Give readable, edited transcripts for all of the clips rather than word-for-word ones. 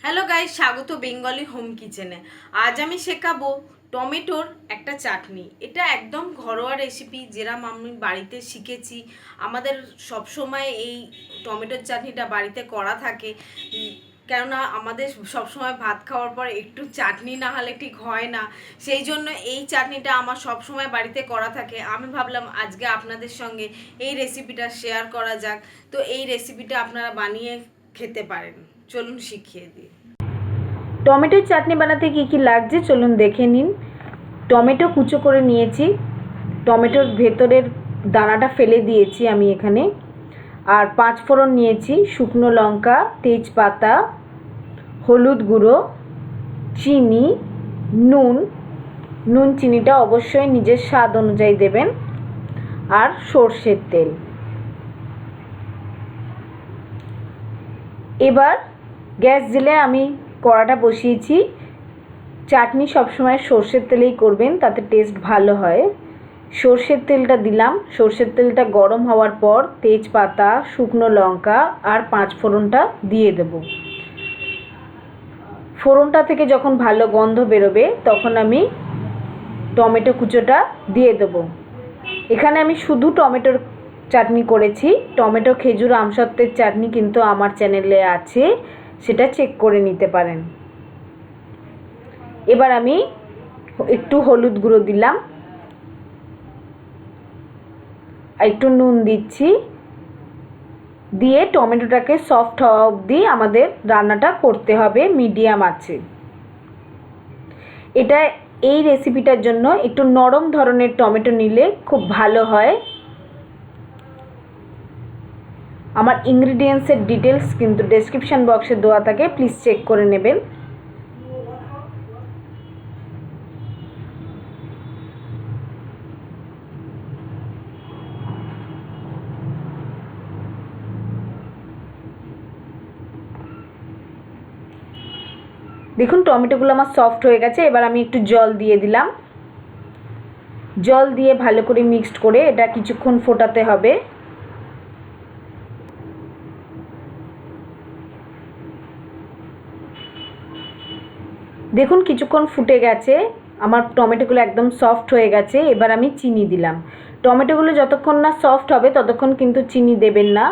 Hello guys, স্বাগত Bengali home কিচেনে। আজ আমি শেখাবো টমেটোর একটা চাটনি। এটা একদম ঘরোয়া রেসিপি, যেরকম আমি বাড়িতে শিখেছি। আমাদের সব সময় এই টমেটোর চাটনিটা বাড়িতে করা থাকে, কেননা আমাদের সবসময় ভাত খাওয়ার পর একটু চাটনি না হলে ঠিক হয় না। সেই জন্য এই চাটনিটা আমার সব সময় বাড়িতে করা থাকে। আমি ভাবলাম আজকে আপনাদের সঙ্গে এই রেসিপিটা শেয়ার করা যাক। তো এই রেসিপিটা আপনারা বানিয়ে খেতে পারেন। চলুন শিখিয়ে দিই। টমেটোর চাটনি বানাতে কী কী লাগছে চলুন দেখে নিন। টমেটো কুচো করে নিয়েছি, টমেটোর ভেতরের দানাটা ফেলে দিয়েছি আমি এখানে। আর 5 ফোড়ন নিয়েছি, শুকনো লঙ্কা, তেজপাতা, হলুদ গুঁড়ো, চিনি, নুন চিনিটা অবশ্যই নিজের স্বাদ অনুযায়ী দেবেন, আর সর্ষের তেল। এবার গ্যাস জেলে আমি কড়াটা বসিয়েছি। চাটনি সবসময় সর্ষের তেলেই করবেন, তাতে টেস্ট ভালো হয়। সর্ষের তেলটা দিলাম। সর্ষের তেলটা গরম হওয়ার পর তেজপাতা, শুকনো লঙ্কা আর 5 ফোড়নটা দিয়ে দেব। ফোড়নটা থেকে যখন ভালো গন্ধ বেরোবে তখন আমি টমেটো কুচোটা দিয়ে দেব। এখানে আমি শুধু টমেটোর চাটনি করেছি। টমেটো খেজুর আমসত্ত্বের চাটনি কিন্তু আমার চ্যানেলে আছে, সেটা চেক করে নিতে পারেন। এবার আমি একটু হলুদ গুঁড়ো দিলাম, একটু নুন দিচ্ছি, দিয়ে টমেটোটাকে সফট হওয়া অবধি আমাদের রান্নাটা করতে হবে মিডিয়াম আঁচে। এটা এই রেসিপিটার জন্য একটু নরম ধরনের টমেটো নিলে খুব ভালো হয়। আমার ইনগ্রিডিয়েন্টসের ডিটেলস কিন্তু ডেসক্রিপশন বক্সে দেওয়া থাকে, প্লিজ চেক করে নেবেন। দেখুন টমেটোগুলো আমার সফট হয়ে গেছে। এবার আমি একটু জল দিয়ে দিলাম। জল দিয়ে ভালো করে মিক্সড করে এটা কিছুক্ষণ ফোটাতে হবে। দেখুন কিছুক্ষণ ফুটে গেছে, আমার টমেটোগুলো একদম সফট হয়ে গেছে। এবার আমি চিনি দিলাম। টমেটোগুলো যতক্ষণ না সফট হবে ততক্ষণ কিন্তু চিনি দেবেন না।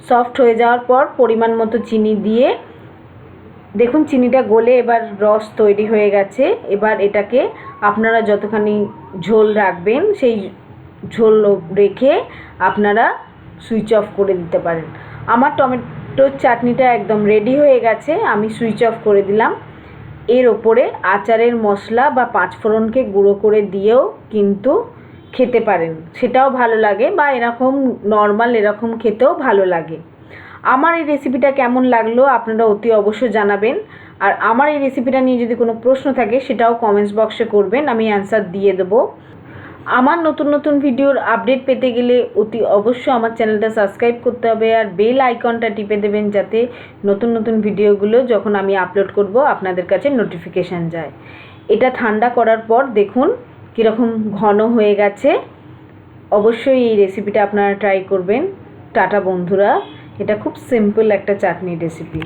সফট হয়ে যাওয়ার পর পরিমাণ মতো চিনি দিয়ে, দেখুন চিনিটা গলে এবার রস তৈরি হয়ে গেছে। এবার এটাকে আপনারা যতখানি ঝোল রাখবেন সেই ঝোল রেখে আপনারা সুইচ অফ করে দিতে পারেন। আমার টমেটোর চাটনিটা একদম রেডি হয়ে গেছে, আমি সুইচ অফ করে দিলাম। এর ওপরে আচারের মশলা বা 5 ফোড়নকে গুঁড়ো করে দিয়েও কিন্তু খেতে পারেন, সেটাও ভালো লাগে, বা এরকম নর্মাল এরকম খেতেও ভালো লাগে। আমার এই রেসিপিটা কেমন লাগলো আপনারা অতি অবশ্যই জানাবেন। আর আমার এই রেসিপিটা নিয়ে যদি কোনো প্রশ্ন থাকে সেটাও কমেন্টস বক্সে করবেন, আমি অ্যান্সার দিয়ে দেবো। আমার নতুন নতুন ভিডিওর আপডেট পেতে গেলে অতি অবশ্যই আমার চ্যানেলটা সাবস্ক্রাইব করতে হবে, আর বেল আইকনটা টিপে দেবেন যাতে নতুন নতুন ভিডিওগুলো যখন আমি আপলোড করব আপনাদের কাছে নোটিফিকেশান যায়। এটা ঠান্ডা করার পর দেখুন কীরকম ঘন হয়ে গেছে। অবশ্যই এই রেসিপিটা আপনারা ট্রাই করবেন। টাটা বন্ধুরা, এটা খুব সিম্পল একটা চাটনি রেসিপি।